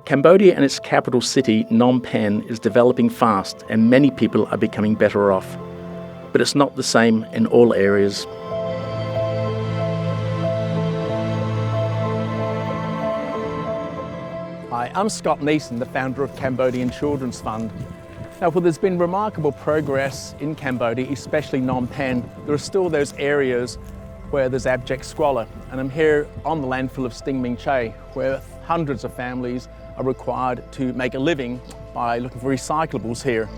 Cambodia and its capital city, Phnom Penh, is developing fast and many people are becoming better off. But it's not the same in all areas. Hi, I'm Scott Neeson, the founder of Cambodian Children's Fund. Now, while there's been remarkable progress in Cambodia, especially Phnom Penh, there are still those areas where there's abject squalor. And I'm here on the landfill of Sting Ming Che, where hundreds of families are required to make a living by looking for recyclables here.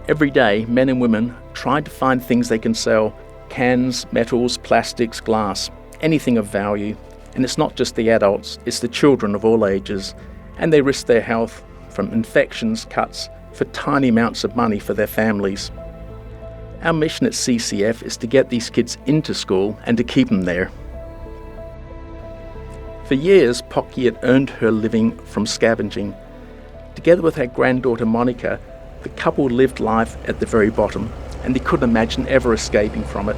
Every day, men and women try to find things they can sell: cans, metals, plastics, glass, anything of value. And it's not just the adults, it's the children of all ages. And they risk their health from infections, cuts, for tiny amounts of money for their families. Our mission at CCF is to get these kids into school and to keep them there. For years, Pok earned her living from scavenging. Together with her granddaughter Monica, the couple lived life at the very bottom, and they couldn't imagine ever escaping from it.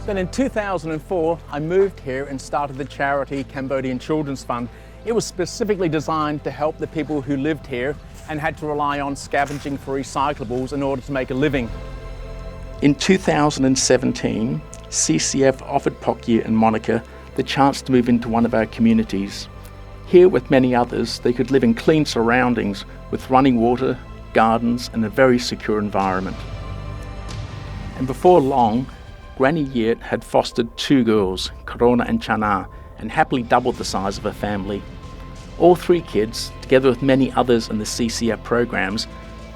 Then in 2004, I moved here and started the charity Cambodian Children's Fund. It was specifically designed to help the people who lived here and had to rely on scavenging for recyclables in order to make a living. In 2017, CCF offered Pok and Monica the chance to move into one of our communities. Here, with many others, they could live in clean surroundings with running water, gardens, and a very secure environment. And before long, Granny Yet had fostered 2 girls, Corona and Chana, and happily doubled the size of her family. All 3 kids, together with many others in the CCF programs,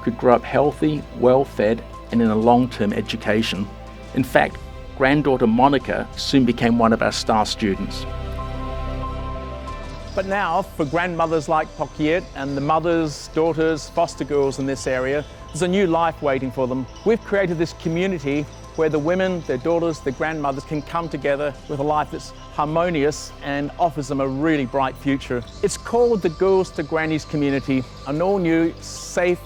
could grow up healthy, well-fed, and in a long-term education. In fact, granddaughter Monica soon became one of our star students. But now, for grandmothers like Pok and the mothers, daughters, foster girls in this area, there's a new life waiting for them. We've created this community where the women, their daughters, their grandmothers can come together with a life that's harmonious and offers them a really bright future. It's called the Girls to Grannies community, an all-new, safe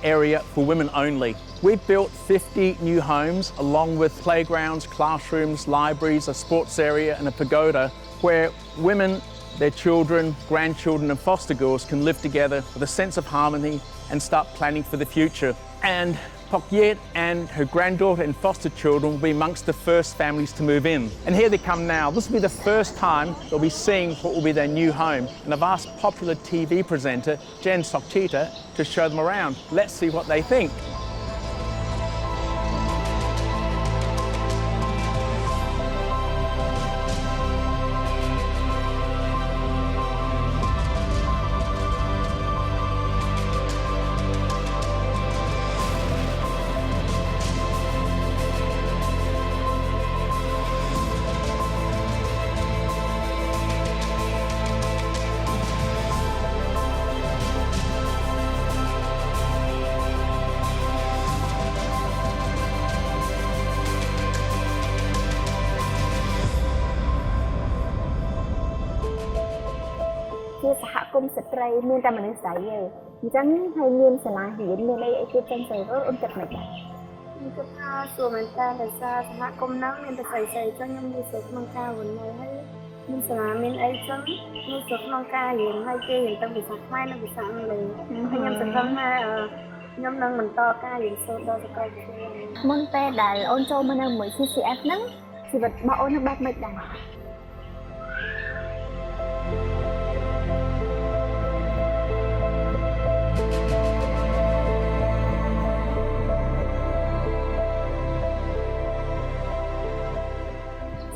area for women only. We've built 50 new homes along with playgrounds, classrooms, libraries, a sports area and a pagoda where women, their children, grandchildren and foster girls can live together with a sense of harmony and start planning for the future. And Pok and her granddaughter and foster children will be amongst the first families to move in. And here they come now. This will be the first time they'll be seeing what will be their new home. And I've asked popular TV presenter Jen Sokchita to show them around. Let's see what they think.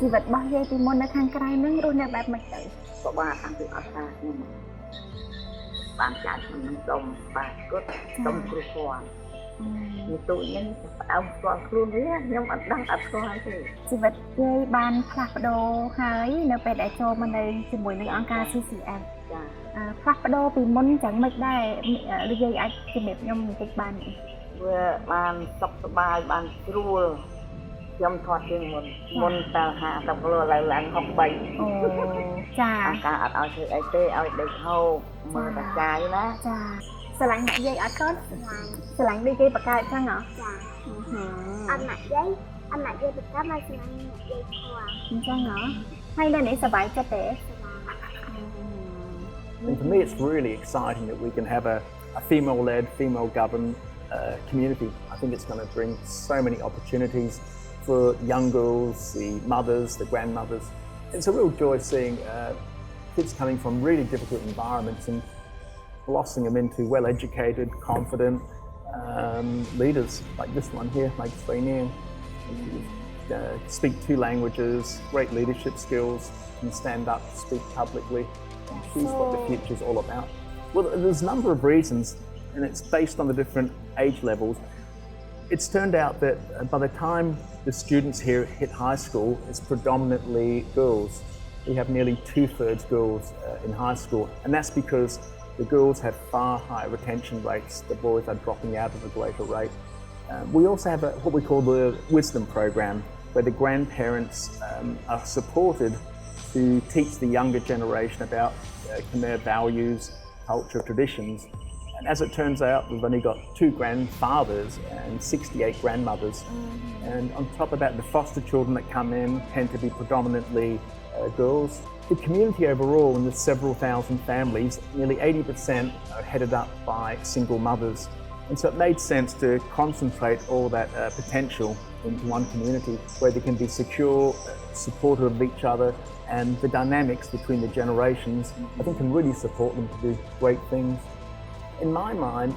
Chỉ vật bao nhiêu thì môn ở khang cài nâng rồi nè bạn mày tới. Có 3 tháng thì ở xa nhưng mà bạn chạy mình đồng và cốt đồng cua khoan. Như tụi nhân ông con luôn đấy nhưng mà đang ở khoan thì. Chỉ vật dây ban khạc đồ hái nó về đại cho mà đây chỉ buổi này ăn ca CCF. Khạc đồ thì môn chẳng mệt đây dây ai chỉ mệt nhom kịch ban. Vừa ban sọc bài ban rùa. Dòng thoát trên môn tàu hạ tập lừa lại lặng học bậy. Chà. Cả ở thì ai tê ai để hầu mà đặt trái đó. Chà. Sao lạnh nãy dây ở con? Sao lạnh đi cái bạc cài chăng hả? Dạ. Anh nãy giấy anh lại dây bịch cáp lại xin anh dây khoa អញ្ចឹងហ៎ហើយនៅនេះសប្បាយចិត្តទេ And for me, it's really exciting that we can have a female-led, female-governed community. I think it's going to bring so many opportunities for young girls, the mothers, the grandmothers. It's a real joy seeing kids coming from really difficult environments and blossoming them into well-educated, confident leaders like this one here, like Grannies. Speak 2 languages, great leadership skills, can stand up, speak publicly. She's what the future's all about. Well, there's a number of reasons, and it's based on the different age levels. It's turned out that by the time the students here hit high school, it's predominantly girls. We have nearly 2/3 girls in high school, and that's because the girls have far higher retention rates. The boys are dropping out at a greater rate. We also have what we call the Wisdom Program, where the grandparents are supported to teach the younger generation about Khmer values, culture, traditions. And as it turns out, we've only got 2 grandfathers and 68 grandmothers. And on top of that, the foster children that come in tend to be predominantly girls. The community overall, and there's several thousand families, nearly 80% are headed up by single mothers. And so it made sense to concentrate all that potential into one community where they can be secure, supportive of each other, and the dynamics between the generations, I think, can really support them to do great things. In my mind,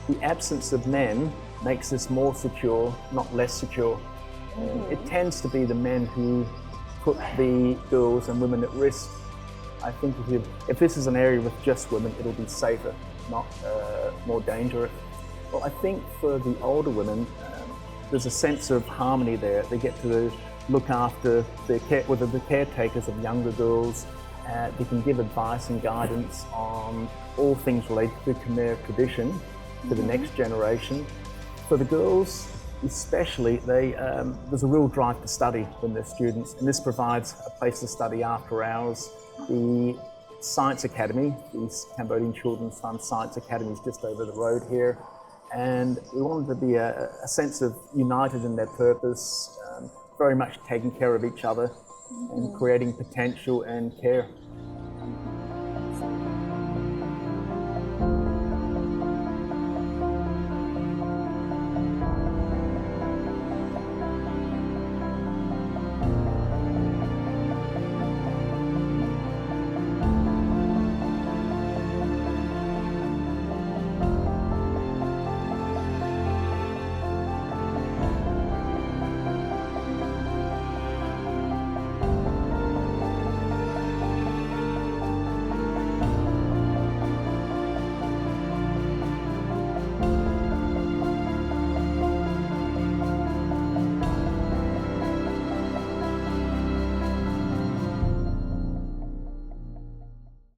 the absence of men makes us more secure, not less secure. It tends to be the men who put the girls and women at risk. I think if this is an area with just women, it'll be safer, not more dangerous. Well, I think for the older women, there's a sense of harmony there. They get to look after the caretakers of younger girls. They can give advice and guidance on all things related to Khmer tradition to the next generation. For the girls, especially, there's a real drive to study when they're students, and this provides a place to study after hours. The Science Academy, the Cambodian Children's Fund Science Academy, is just over the road here, and we wanted to be a sense of united in their purpose, very much taking care of each other and creating potential and care.